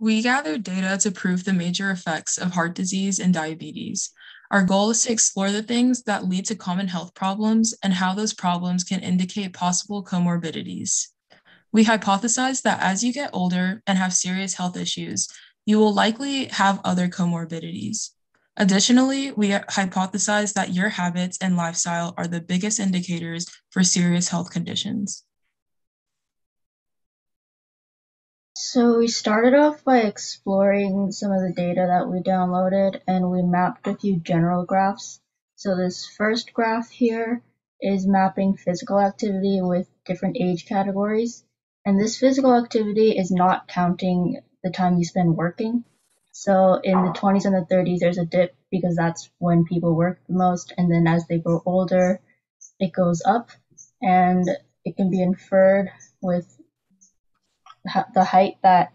We gathered data to prove the major effects of heart disease and diabetes. Our goal is to explore the things that lead to common health problems and how those problems can indicate possible comorbidities. We hypothesize that as you get older and have serious health issues, you will likely have other comorbidities. Additionally, we hypothesize that your habits and lifestyle are the biggest indicators for serious health conditions. So we started off by exploring some of the data that we downloaded, and we mapped a few general graphs. So this first graph here is mapping physical activity with different age categories. And this physical activity is not counting the time you spend working. So in the 20s and the 30s, there's a dip because that's when people work the most. And then as they grow older, it goes up, and it can be inferred with the height that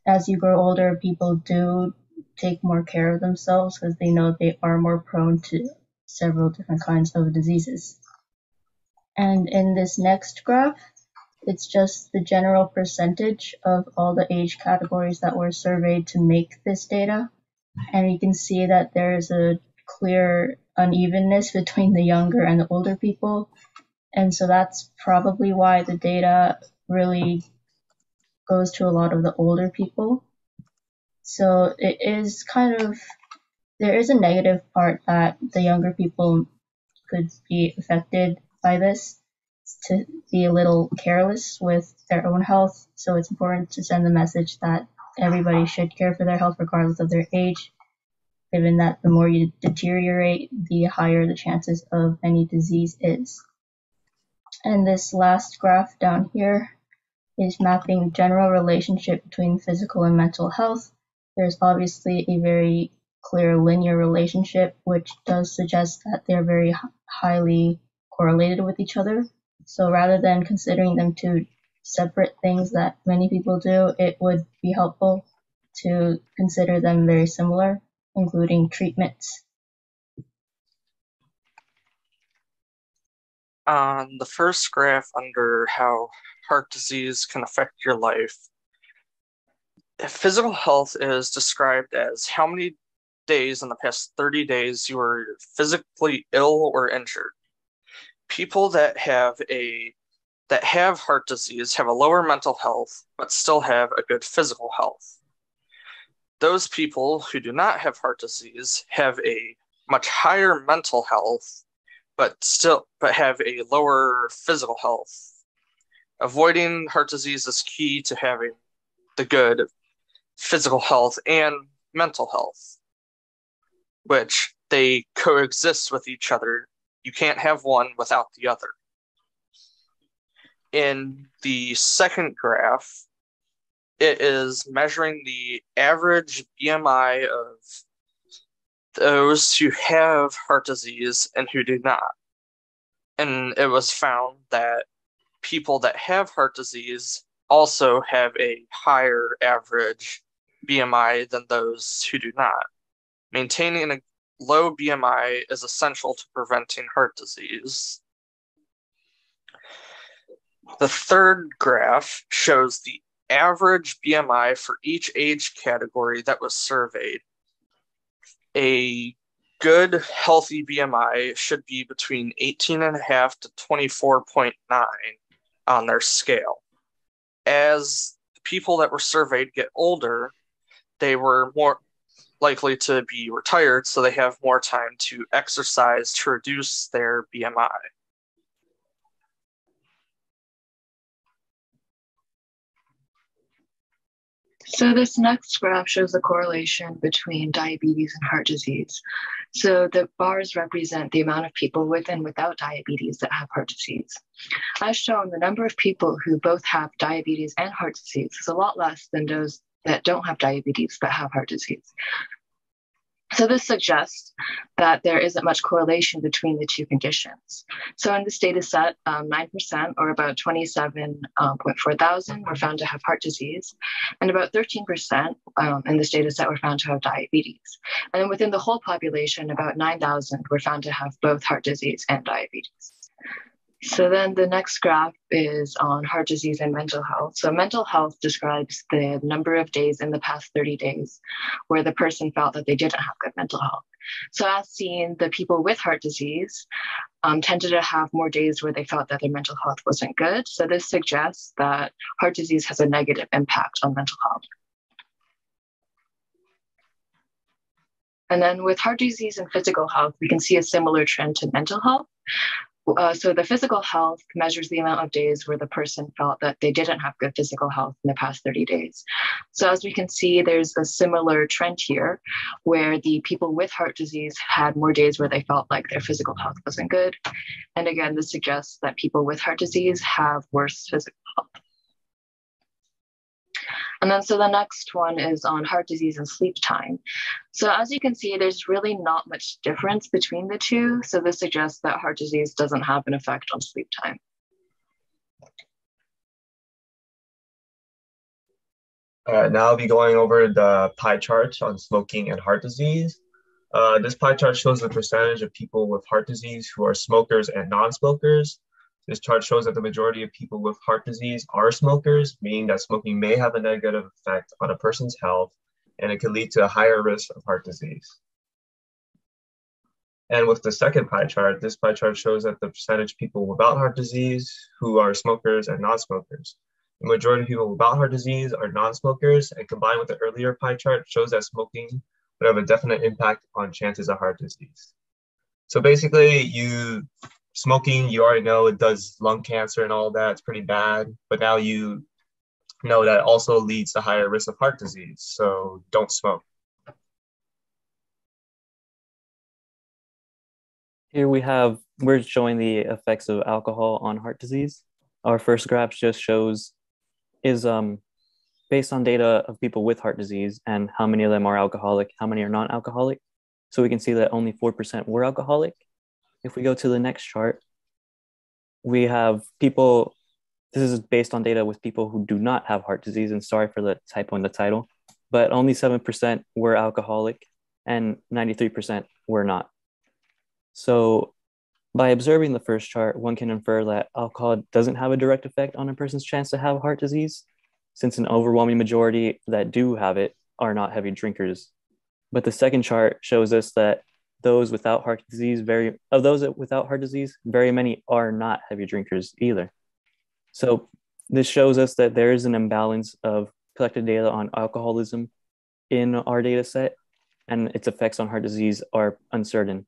as you grow older, people do take more care of themselves because they know they are more prone to several different kinds of diseases. And in this next graph, it's just the general percentage of all the age categories that were surveyed to make this data. And you can see that there is a clear unevenness between the younger and the older people. And so that's probably why the data really goes to a lot of the older people. So it is there is a negative part that the younger people could be affected by this, to be a little careless with their own health. So it's important to send the message that everybody should care for their health regardless of their age, given that the more you deteriorate, the higher the chances of any disease is. And this last graph down here is mapping general relationship between physical and mental health. There's obviously a very clear linear relationship, which does suggest that they're very highly correlated with each other. So rather than considering them two separate things that many people do, it would be helpful to consider them very similar, including treatments. On the first graph under how heart disease can affect your life, physical health is described as how many days in the past 30 days you were physically ill or injured. People that have heart disease have a lower mental health but still have a good physical health. Those people who do not have heart disease have a much higher mental health but have a lower physical health. Avoiding heart disease is key to having the good physical health and mental health, which they coexist with each other. You can't have one without the other. In the second graph, it is measuring the average BMI of those who have heart disease and who do not. And it was found that people that have heart disease also have a higher average BMI than those who do not. Maintaining a low BMI is essential to preventing heart disease. The third graph shows the average BMI for each age category that was surveyed. A good, healthy BMI should be between 18.5 to 24.9 on their scale. As the people that were surveyed get older, they were more likely to be retired, so they have more time to exercise to reduce their BMI. So this next graph shows the correlation between diabetes and heart disease. So the bars represent the amount of people with and without diabetes that have heart disease. As shown, the number of people who both have diabetes and heart disease is a lot less than those that don't have diabetes but have heart disease. So this suggests that there isn't much correlation between the two conditions. So in this data set, 9% or about 27.4 thousand were found to have heart disease, and about 13% in this data set were found to have diabetes. And then within the whole population, about 9,000 were found to have both heart disease and diabetes. So then the next graph is on heart disease and mental health. So mental health describes the number of days in the past 30 days where the person felt that they didn't have good mental health. So as seen, the people with heart disease tended to have more days where they felt that their mental health wasn't good. So this suggests that heart disease has a negative impact on mental health. And then with heart disease and physical health, we can see a similar trend to mental health. So the physical health measures the amount of days where the person felt that they didn't have good physical health in the past 30 days. So as we can see, there's a similar trend here where the people with heart disease had more days where they felt like their physical health wasn't good. And again, this suggests that people with heart disease have worse physical health. And then so the next one is on heart disease and sleep time. So as you can see, there's really not much difference between the two. So this suggests that heart disease doesn't have an effect on sleep time. Now I'll be going over the pie chart on smoking and heart disease. This pie chart shows the percentage of people with heart disease who are smokers and non-smokers. This chart shows that the majority of people with heart disease are smokers, meaning that smoking may have a negative effect on a person's health, and it can lead to a higher risk of heart disease. And with the second pie chart, this pie chart shows that the percentage of people without heart disease who are smokers and non-smokers. The majority of people without heart disease are non-smokers, and combined with the earlier pie chart shows that smoking would have a definite impact on chances of heart disease. So basically, smoking, you already know it does lung cancer and all that. It's pretty bad. But now you know that also leads to higher risk of heart disease. So don't smoke. Here we're showing the effects of alcohol on heart disease. Our first graph just is based on data of people with heart disease and how many of them are alcoholic, how many are non-alcoholic. So we can see that only 4% were alcoholic. If we go to the next chart, we have people, this is based on data with people who do not have heart disease, and sorry for the typo in the title, but only 7% were alcoholic and 93% were not. So by observing the first chart, one can infer that alcohol doesn't have a direct effect on a person's chance to have heart disease, since an overwhelming majority that do have it are not heavy drinkers. But the second chart shows us that those without heart disease, very many are not heavy drinkers either. So this shows us that there is an imbalance of collected data on alcoholism in our data set, and its effects on heart disease are uncertain.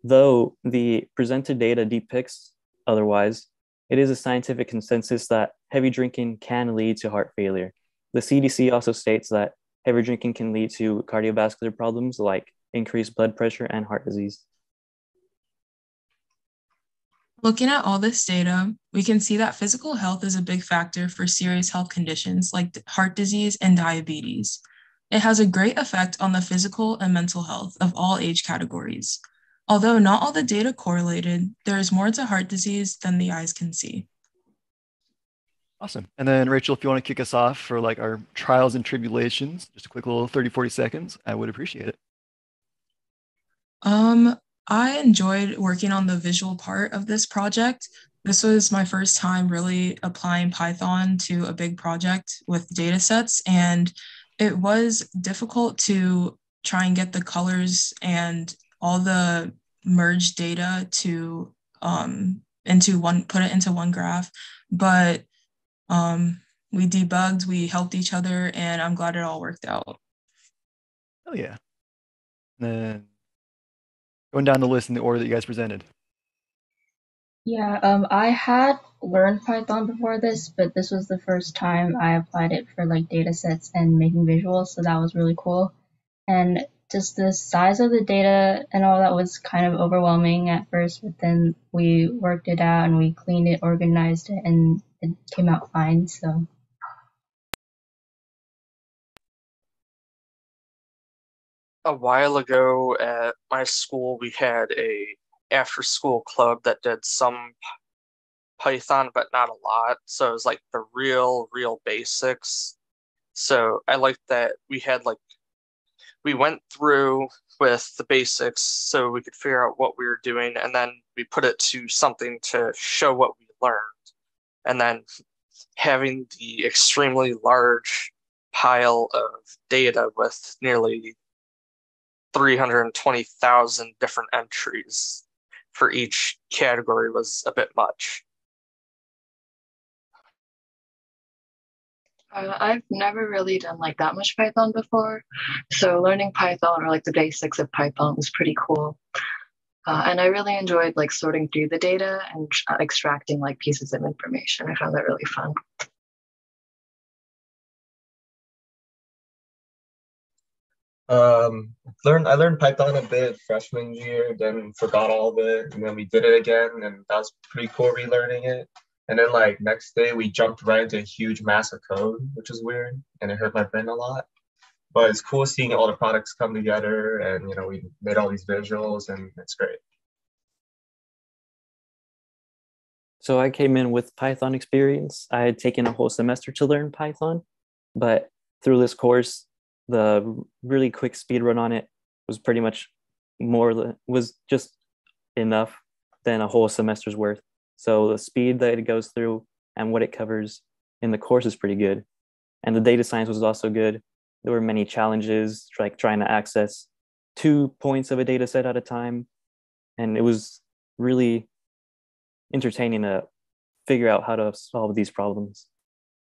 Though the presented data depicts otherwise, it is a scientific consensus that heavy drinking can lead to heart failure. The CDC also states that heavy drinking can lead to cardiovascular problems like increased blood pressure and heart disease. Looking at all this data, we can see that physical health is a big factor for serious health conditions like heart disease and diabetes. It has a great effect on the physical and mental health of all age categories. Although not all the data correlated, there is more to heart disease than the eyes can see. Awesome. And then Rachel, if you want to kick us off for like our trials and tribulations, just a quick little 30, 40 seconds, I would appreciate it. I enjoyed working on the visual part of this project. This was my first time really applying Python to a big project with data sets, and it was difficult to try and get the colors and all the merged data to put it into one graph. But we debugged, we helped each other, and I'm glad it all worked out. Oh yeah. And then going down the list in the order that you guys presented. Yeah, I had learned Python before this, but this was the first time I applied it for like data sets and making visuals, so that was really cool. And just the size of the data and all that was kind of overwhelming at first, but then we worked it out and we cleaned it, organized it, and it came out fine, so. A while ago at my school, we had a after-school club that did some Python, but not a lot. So it was like the real basics. So I liked that we went through with the basics so we could figure out what we were doing, and then we put it to something to show what we learned. And then having the extremely large pile of data with nearly 320,000 different entries for each category was a bit much. I've never really done like that much Python before. So learning Python or like the basics of Python was pretty cool. And I really enjoyed like sorting through the data and extracting like pieces of information. I found that really fun. I learned Python a bit freshman year, then forgot all of it, and then we did it again, and that was pretty cool relearning it. And then like next day we jumped right into a huge mass of code, which is weird, and it hurt my brain a lot. But it's cool seeing all the products come together, and we made all these visuals, and it's great. So I came in with Python experience. I had taken a whole semester to learn Python, but through this course, the really quick speed run on it was pretty much was just enough than a whole semester's worth. So the speed that it goes through and what it covers in the course is pretty good. And the data science was also good. There were many challenges, like trying to access 2 points of a data set at a time. And it was really entertaining to figure out how to solve these problems.